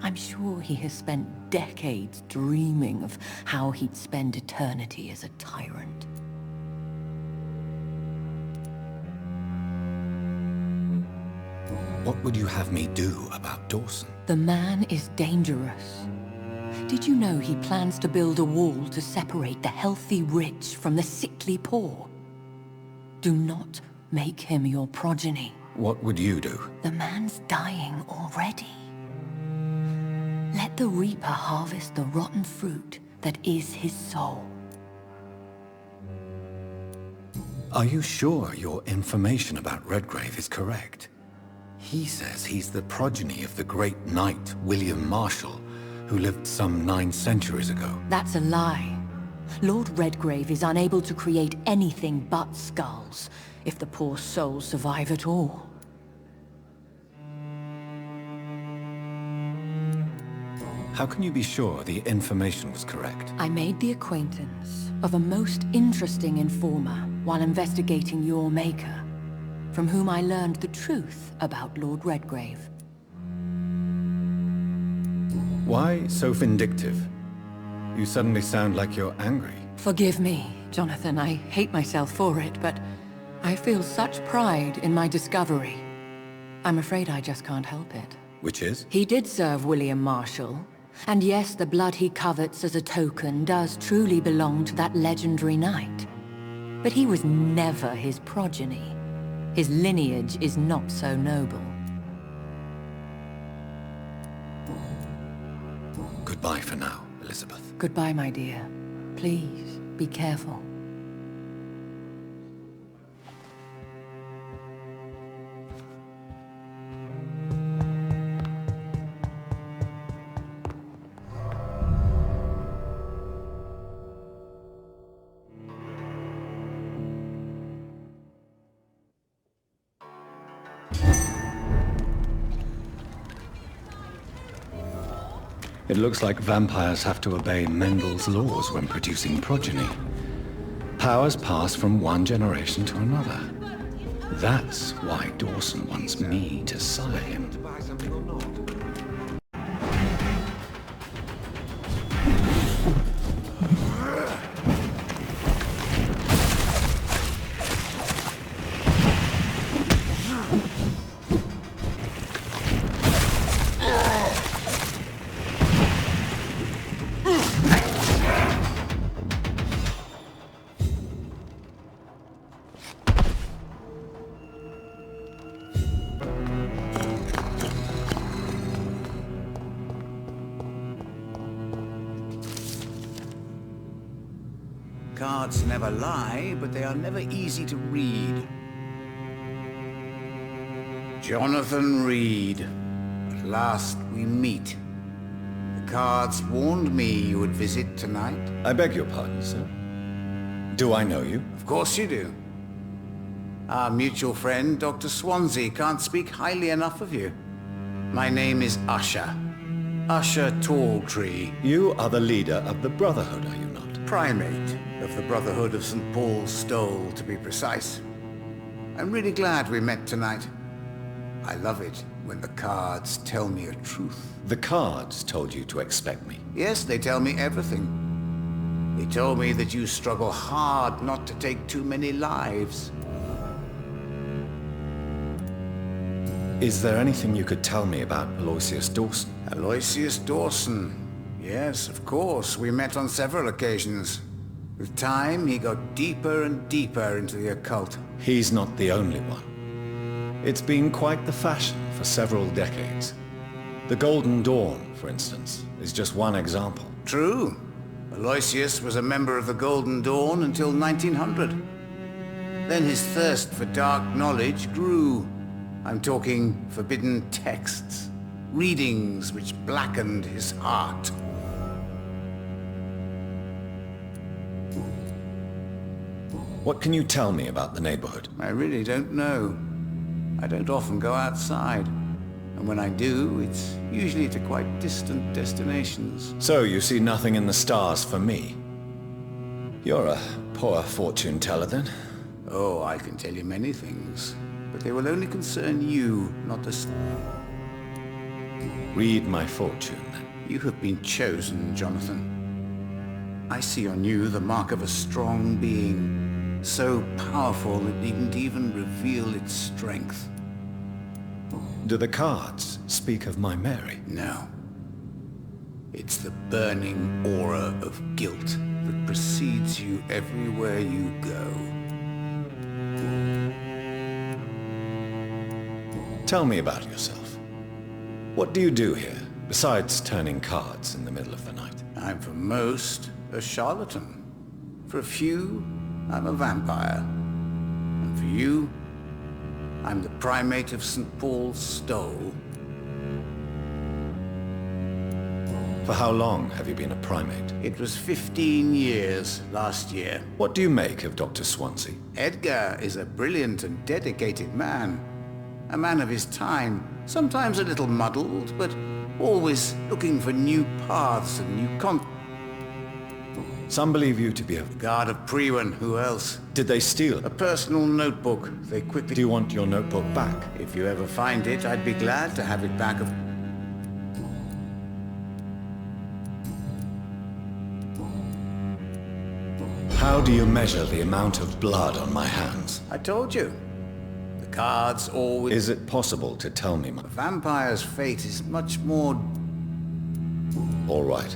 I'm sure he has spent decades dreaming of how he'd spend eternity as a tyrant.
What would you have me do about Dawson?
The man is dangerous. Did you know he plans to build a wall to separate the healthy rich from the sickly poor? Do not make him your progeny.
What would you do?
The man's dying already. Let the reaper harvest the rotten fruit that is his soul.
Are you sure your information about Redgrave is correct? He says he's the progeny of the great knight William Marshall, who lived some 9 centuries ago.
That's a lie. Lord Redgrave is unable to create anything but skulls, if the poor souls survive at all.
How can you be sure the information was correct?
I made the acquaintance of a most interesting informer while investigating your maker, from whom I learned the truth about Lord Redgrave.
Why so vindictive? You suddenly sound like you're angry.
Forgive me, Jonathan. I hate myself for it, but I feel such pride in my discovery. I'm afraid I just can't help it.
Which is?
He did serve William Marshall. And yes, the blood he covets as a token does truly belong to that legendary knight. But he was never his progeny. His lineage is not so noble.
Goodbye for now, Elizabeth.
Goodbye, my dear. Please, be careful.
It looks like vampires have to obey Mendel's laws when producing progeny. Powers pass from one generation to another. That's why Dawson wants me to sire him.
To buy something or not?
Cards never lie, but they are never easy to read. Jonathan Reid. At last we meet. The cards warned me you would visit tonight.
I beg your pardon, sir. Do I know you?
Of course you do. Our mutual friend, Dr. Swansea, can't speak highly enough of you. My name is Usher. Usher Talltree.
You are the leader of the Brotherhood, are you not?
Primate of the Brotherhood of St. Paul's Stole, to be precise. I'm really glad we met tonight. I love it when the cards tell me a truth.
The cards told you to expect me.
Yes, they tell me everything. They told me that you struggle hard not to take too many lives.
Is there anything you could tell me about Aloysius Dawson?
Aloysius Dawson. Yes, of course. We met on several occasions. With time, he got deeper and deeper into the occult.
He's not the only one. It's been quite the fashion for several decades. The Golden Dawn, for instance, is just one example.
True. Aloysius was a member of the Golden Dawn until 1900. Then his thirst for dark knowledge grew. I'm talking forbidden texts, readings which blackened his heart.
What can you tell me about the neighborhood?
I really don't know. I don't often go outside. And when I do, it's usually to quite distant destinations.
So you see nothing in the stars for me? You're a poor fortune teller then.
Oh, I can tell you many things, but they will only concern you, not the...
Read my fortune then.
You have been chosen, Jonathan. I see on you the mark of a strong being, so powerful it needn't even reveal its strength.
Do the cards speak of my Mary?
No. It's the burning aura of guilt that precedes you everywhere you go.
Tell me about yourself. What do you do here, besides turning cards in the middle of the night?
I'm for most a charlatan. For a few, I'm a vampire. And for you, I'm the primate of St. Paul's Stole.
For how long have you been a primate?
It was 15 years last year.
What do you make of Dr. Swansea?
Edgar is a brilliant and dedicated man. A man of his time, sometimes a little muddled, but always looking for new paths and new
Some believe you to be a...
Guard of Priwen, who else?
Did they steal?
A personal notebook. They quickly...
Do you want your notebook back?
If you ever find it, I'd be glad to have it back.
How do you measure the amount of blood on my hands?
I told you. The cards always...
Is it possible to tell me
A vampire's fate is much more...
All right.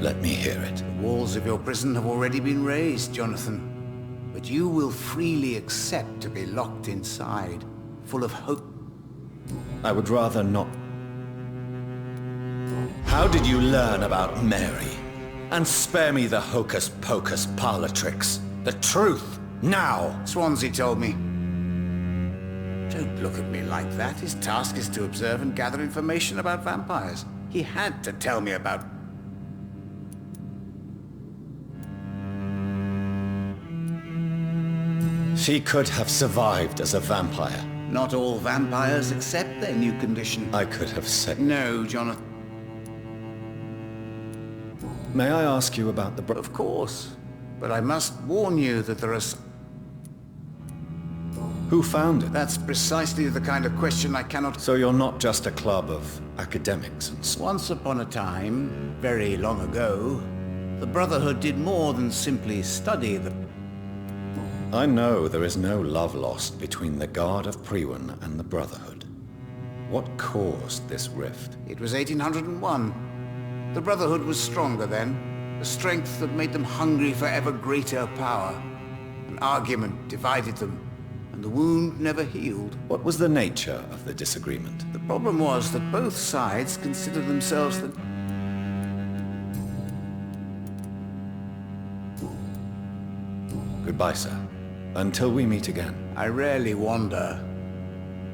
Let me hear it.
The walls of your prison have already been raised, Jonathan. But you will freely accept to be locked inside, full of hope.
I would rather not. How did you learn about Mary? And spare me the hocus-pocus parlor tricks. The truth, now!
Swansea told me. Don't look at me like that. His task is to observe and gather information about vampires. He had to tell me about...
She could have survived as a vampire.
Not all vampires accept their new condition.
I could have said...
No, Jonathan.
May I ask you about the...
Of course. But I must warn you that there are...
Who found it?
That's precisely the kind of question I cannot...
So you're not just a club of academics and...
Once upon a time, very long ago, the Brotherhood did more than simply study the...
I know there is no love lost between the Guard of Priwen and the Brotherhood. What caused this rift?
It was 1801. The Brotherhood was stronger then, a strength that made them hungry for ever greater power. An argument divided them, and the wound never healed.
What was the nature of the disagreement?
The problem was that both sides considered themselves the...
Goodbye, sir. Until we meet again.
I rarely wander,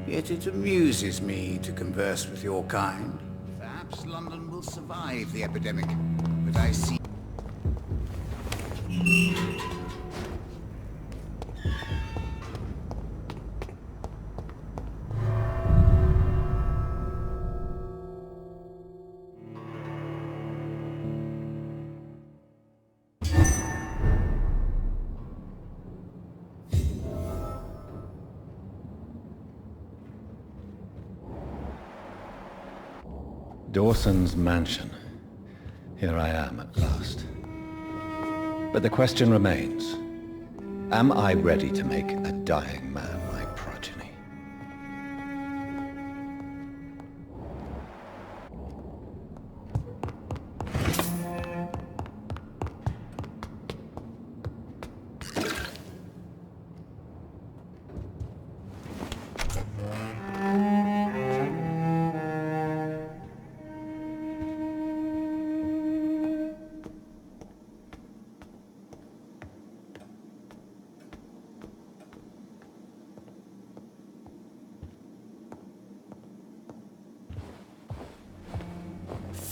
yet it amuses me to converse with your kind. Perhaps London will survive the epidemic, but I see...
Dawson's mansion. Here I am at last. But the question remains, am I ready to make a dying man my progeny?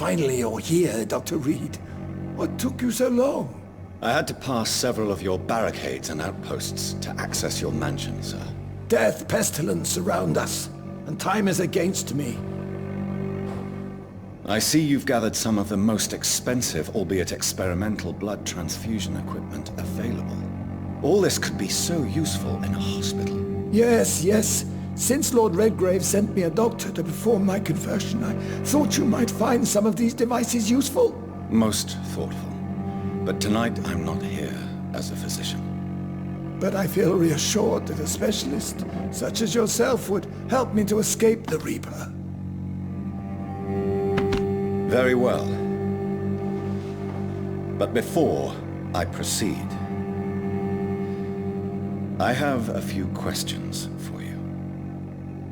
Finally you're here, Dr. Reid. What took you so long?
I had to pass several of your barricades and outposts to access your mansion, sir.
Death, pestilence surround us, and time is against me.
I see you've gathered some of the most expensive, albeit experimental, blood transfusion equipment available. All this could be so useful in a hospital.
Yes, yes. Since Lord Redgrave sent me a doctor to perform my conversion, I thought you might find some of these devices useful.
Most thoughtful. But tonight I'm not here as a physician.
But I feel reassured that a specialist such as yourself would help me to escape the Reaper.
Very well. But before I proceed, I have a few questions for you.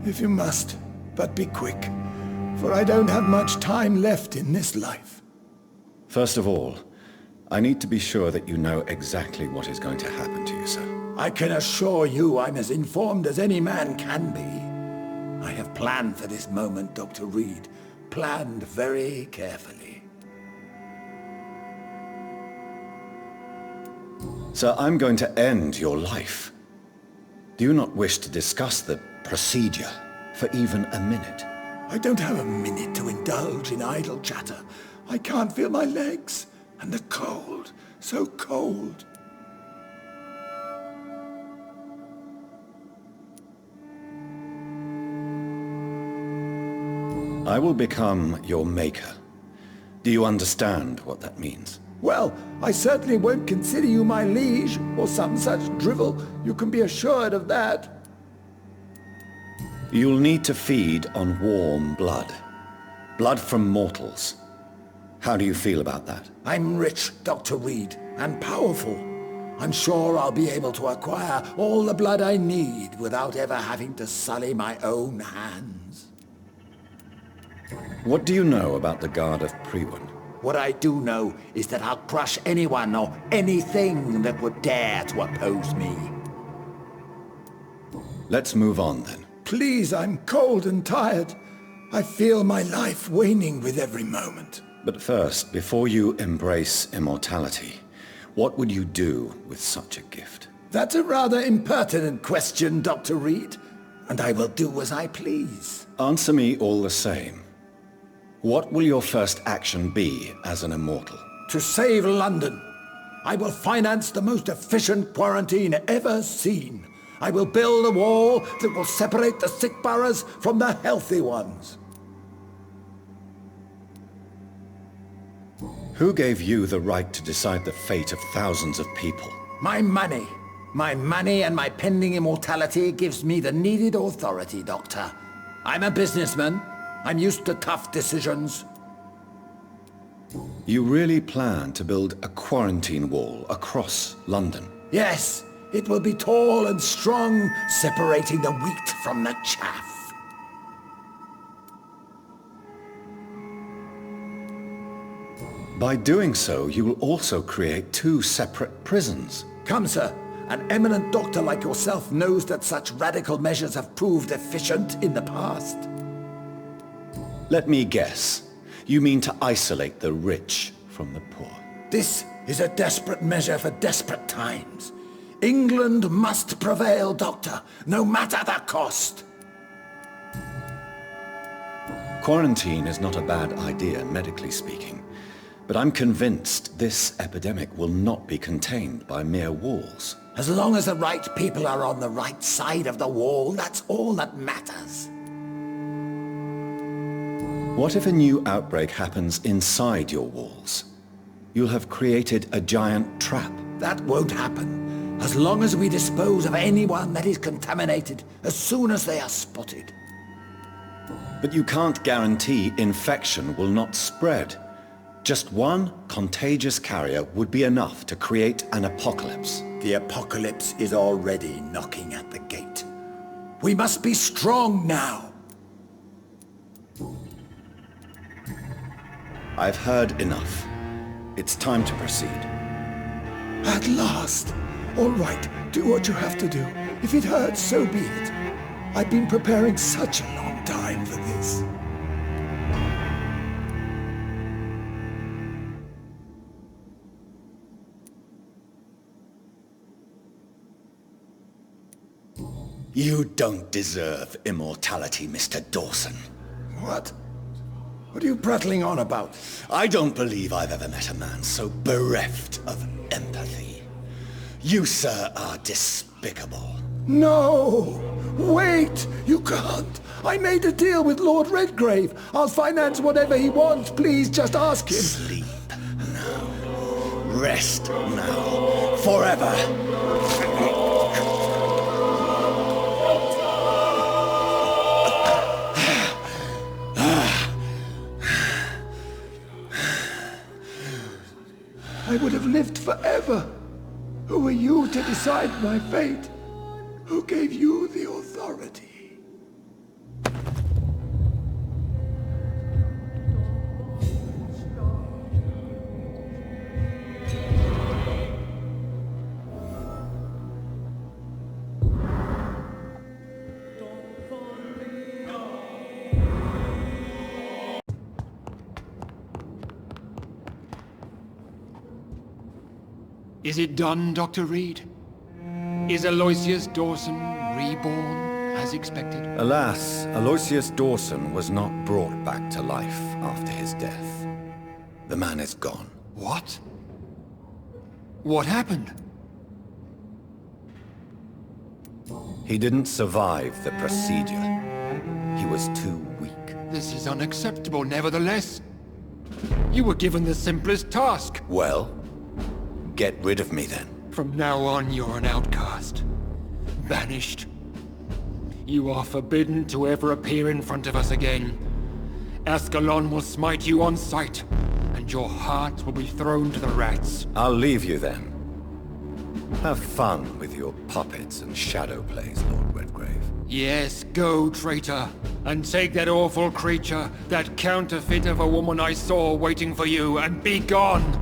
If you must, but be quick, for I don't have much time left in this life.
First of all, I need to be sure that you know exactly what is going to happen to you, sir.
I can assure you I'm as informed as any man can be. I have planned for this moment, Dr. Reid. Planned very carefully.
Sir, I'm going to end your life. Do you not wish to discuss the procedure for even a minute?
I don't have a minute to indulge in idle chatter. I can't feel my legs. And the cold, so cold.
I will become your maker. Do you understand what that means?
Well, I certainly won't consider you my liege, or some such drivel. You can be assured of that.
You'll need to feed on warm blood. Blood from mortals. How do you feel about that?
I'm rich, Dr. Reid, and powerful. I'm sure I'll be able to acquire all the blood I need without ever having to sully my own hands.
What do you know about the Guard of Priwen?
What I do know is that I'll crush anyone or anything that would dare to oppose me.
Let's move on then.
Please, I'm cold and tired. I feel my life waning with every moment.
But first, before you embrace immortality, what would you do with such a gift?
That's a rather impertinent question, Dr. Reid, and I will do as I please.
Answer me all the same. What will your first action be as an immortal?
To save London. I will finance the most efficient quarantine ever seen. I will build a wall that will separate the sick boroughs from the healthy ones.
Who gave you the right to decide the fate of thousands of people?
My money. My money and my pending immortality gives me the needed authority, Doctor. I'm a businessman. I'm used to tough decisions.
You really plan to build a quarantine wall across London?
Yes, it will be tall and strong, separating the wheat from the chaff.
By doing so, you will also create two separate prisons.
Come, sir. An eminent doctor like yourself knows that such radical measures have proved efficient in the past.
Let me guess. You mean to isolate the rich from the poor?
This is a desperate measure for desperate times. England must prevail, Doctor, no matter the cost.
Quarantine is not a bad idea, medically speaking. But I'm convinced this epidemic will not be contained by mere walls.
As long as the right people are on the right side of the wall, that's all that matters.
What if a new outbreak happens inside your walls? You'll have created a giant trap.
That won't happen, as long as we dispose of anyone that is contaminated as soon as they are spotted.
But you can't guarantee infection will not spread. Just one contagious carrier would be enough to create an apocalypse.
The apocalypse is already knocking at the gate. We must be strong now.
I've heard enough. It's time to proceed.
At last. All right, do what you have to do. If it hurts, so be it. I've been preparing such a long time for this. You don't deserve immortality, Mr. Dawson. What? What are you prattling on about? I don't believe I've ever met a man so bereft of empathy. You, sir, are despicable. No! Wait! You can't! I made a deal with Lord Redgrave. I'll finance whatever he wants. Please, just ask him. Sleep now. Rest now. Forever. I would have lived forever. Who are you to decide my fate? Who gave you the authority?
Is it done, Dr. Reid? Is Aloysius Dawson reborn, as expected?
Alas, Aloysius Dawson was not brought back to life after his death. The man is gone.
What? What happened?
He didn't survive the procedure. He was too weak.
This is unacceptable, nevertheless. You were given the simplest task.
Well, get rid of me then.
From now on, you're an outcast. Banished. You are forbidden to ever appear in front of us again. Ascalon will smite you on sight, and your heart will be thrown to the rats.
I'll leave you then. Have fun with your puppets and shadow plays, Lord Redgrave.
Yes, go, traitor, and take that awful creature, that counterfeit of a woman I saw waiting for you, and be gone!